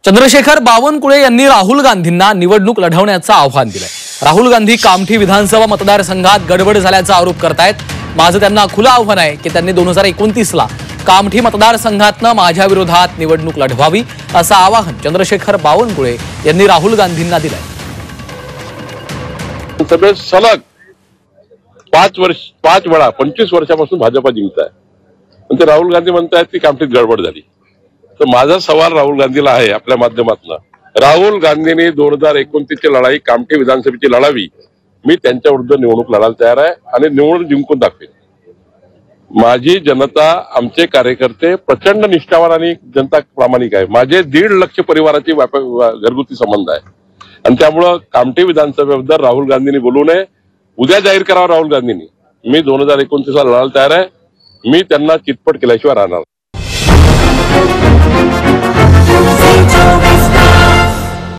चंद्रशेखर बावनकुळे यांनी राहुल गांधींना निवडणूक लढवण्याचं आव्हान दिलंय। राहुल गांधी कामठी विधानसभा मतदारसंघात गडबड झाल्याचा आरोप करतायत। माझं त्यांना खुलं आव्हान आहे की त्यांनी 2029ला कामठी मतदारसंघातनं माझ्या विरोधात निवडणूक लढवावी असं आवाहन चंद्रशेखर बावनकुळे यांनी राहुल गांधींना दिलंय। सभेत सलग 5 वेळा 25 वर्षापासून भाजपा जिंकताय, पण ते राहुल गांधी म्हणतायत की कामठीत गडबड झाली। तर माझा सवाल राहुल गांधीला आहे आपल्या माध्यमातून, राहुल गांधींनी 2029ची लढाई कामठी विधानसभेची लढावी। मी त्यांच्या विरुद्ध निवडणूक लढायला तयार आहे आणि निवडणूक जिंकून दाखवेन। माझी जनता, आमचे कार्यकर्ते प्रचंड निष्ठावान आणि जनता प्रामाणिक आहे। माझे 1.5 लाख परिवाराची घरगुती संबंध आहे आणि त्यामुळे कामठी विधानसभेबद्दल राहुल गांधींनी बोलू नये। उद्या जाहीर करावं राहुल गांधींनी, मी 2029ला लढायला तयार आहे। मी त्यांना चितपट केल्याशिवाय राहणार।